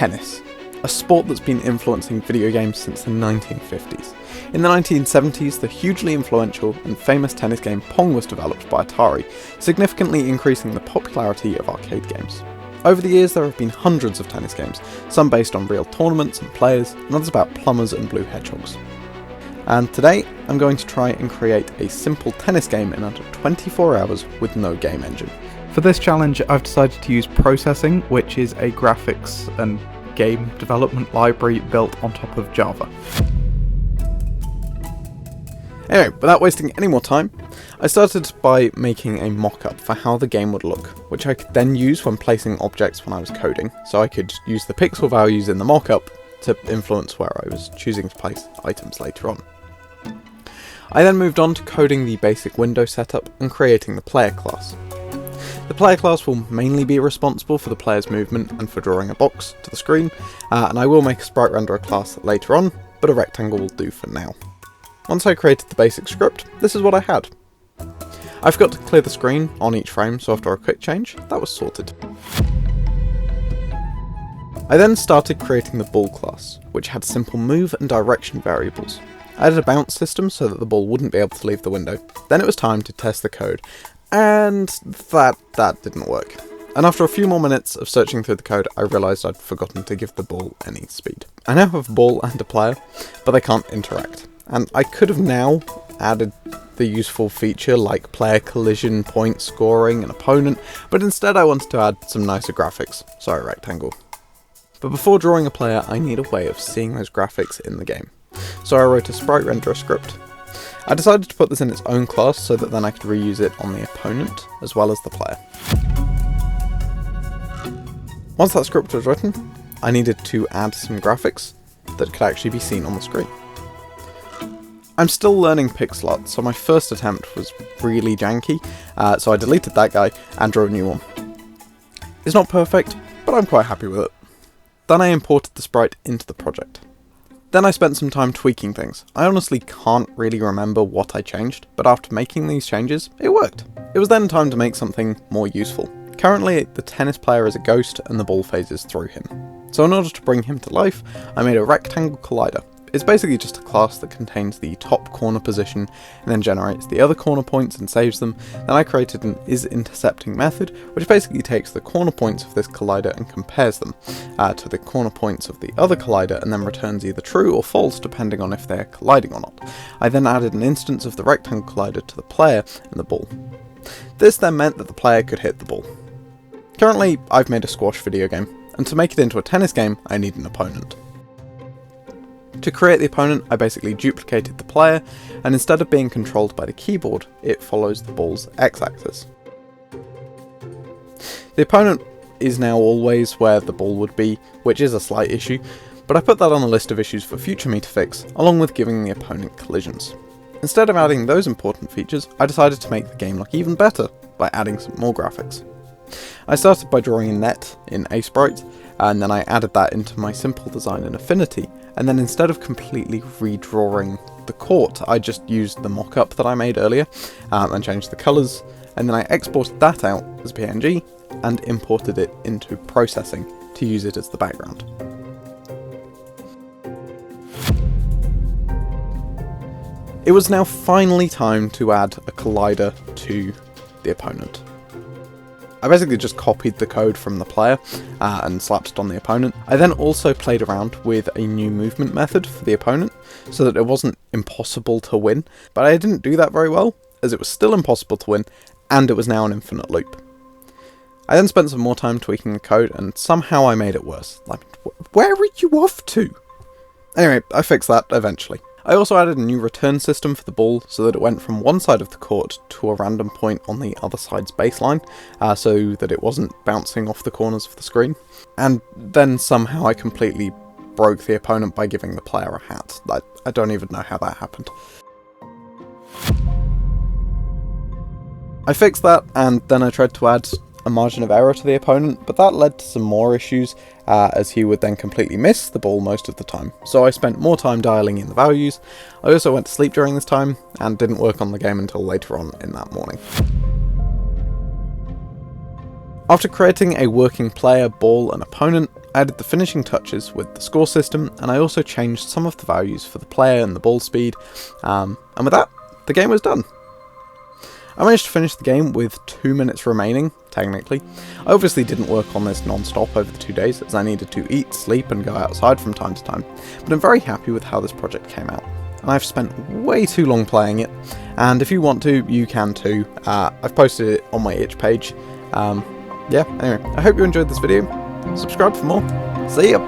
tennis, a sport that's been influencing video games since the 1950s. In the 1970s, the hugely influential and famous tennis game Pong was developed by Atari, significantly increasing the popularity of arcade games. Over the years, there have been hundreds of tennis games, some based on real tournaments and players, and others about plumbers and blue hedgehogs. And today, I'm going to try and create a simple tennis game in under 24 hours with no game engine. For this challenge, I've decided to use Processing, which is a graphics and game development library built on top of Java. Anyway, without wasting any more time, I started by making a mock-up for how the game would look, which I could then use when placing objects when I was coding, so I could use the pixel values in the mock-up to influence where I was choosing to place items later on. I then moved on to coding the basic window setup and creating the player class. The player class will mainly be responsible for the player's movement and for drawing a box to the screen, and I will make a sprite renderer class later on, but a rectangle will do for now. Once I created the basic script, this is what I had. I forgot to clear the screen on each frame, so after a quick change, that was sorted. I then started creating the ball class, which had simple move and direction variables. I added a bounce system so that the ball wouldn't be able to leave the window. Then it was time to test the code, and that didn't work. And after a few more minutes of searching through the code, I realised I'd forgotten to give the ball any speed. I now have a ball and a player, but they can't interact. And I could have now added the useful feature like player collision, point scoring, and opponent, but instead I wanted to add some nicer graphics, so a rectangle. But before drawing a player, I need a way of seeing those graphics in the game. So I wrote a sprite renderer script. I decided to put this in its own class so that then I could reuse it on the opponent as well as the player. Once that script was written, I needed to add some graphics that could actually be seen on the screen. I'm still learning pixel art, so my first attempt was really janky, so I deleted that guy and drew a new one. It's not perfect, but I'm quite happy with it. Then I imported the sprite into the project. Then I spent some time tweaking things. I honestly can't really remember what I changed, but after making these changes, it worked. It was then time to make something more useful. Currently, the tennis player is a ghost and the ball phases through him. So in order to bring him to life, I made a rectangle collider. It's basically just a class that contains the top corner position and then generates the other corner points and saves them. Then I created an isIntercepting method, which basically takes the corner points of this collider and compares them to the corner points of the other collider and then returns either true or false depending on if they're colliding or not. I then added an instance of the rectangle collider to the player and the ball. This then meant that the player could hit the ball. Currently, I've made a squash video game, and to make it into a tennis game, I need an opponent. To create the opponent, I basically duplicated the player, and instead of being controlled by the keyboard, it follows the ball's x-axis. The opponent is now always where the ball would be, which is a slight issue, but I put that on the list of issues for future me to fix, along with giving the opponent collisions. Instead of adding those important features, I decided to make the game look even better by adding some more graphics. I started by drawing a net in Sprite, and then I added that into my simple design in Affinity, and then instead of completely redrawing the court, I just used the mock-up that I made earlier, and changed the colours, and then I exported that out as PNG, and imported it into Processing to use it as the background. It was now finally time to add a collider to the opponent. I basically just copied the code from the player and slapped it on the opponent. I then also played around with a new movement method for the opponent so that it wasn't impossible to win, but I didn't do that very well as it was still impossible to win and it was now an infinite loop. I then spent some more time tweaking the code and somehow I made it worse. Like, where are you off to? Anyway, I fixed that eventually. I also added a new return system for the ball so that it went from one side of the court to a random point on the other side's baseline, so that it wasn't bouncing off the corners of the screen. And then somehow I completely broke the opponent by giving the player a hat. I don't even know how that happened. I fixed that, and then I tried to add a margin of error to the opponent, but that led to some more issues, as he would then completely miss the ball most of the time. So I spent more time dialing in the values. I also went to sleep during this time, and didn't work on the game until later on in that morning. After creating a working player, ball and opponent, I added the finishing touches with the score system, and I also changed some of the values for the player and the ball speed, and with that, the game was done. I managed to finish the game with 2 minutes remaining, technically. I obviously didn't work on this non-stop over the 2 days, as I needed to eat, sleep and go outside from time to time, but I'm very happy with how this project came out. And I've spent way too long playing it, and if you want to, you can too. I've posted it on my itch page. Yeah, anyway, I hope you enjoyed this video. Subscribe for more. See ya!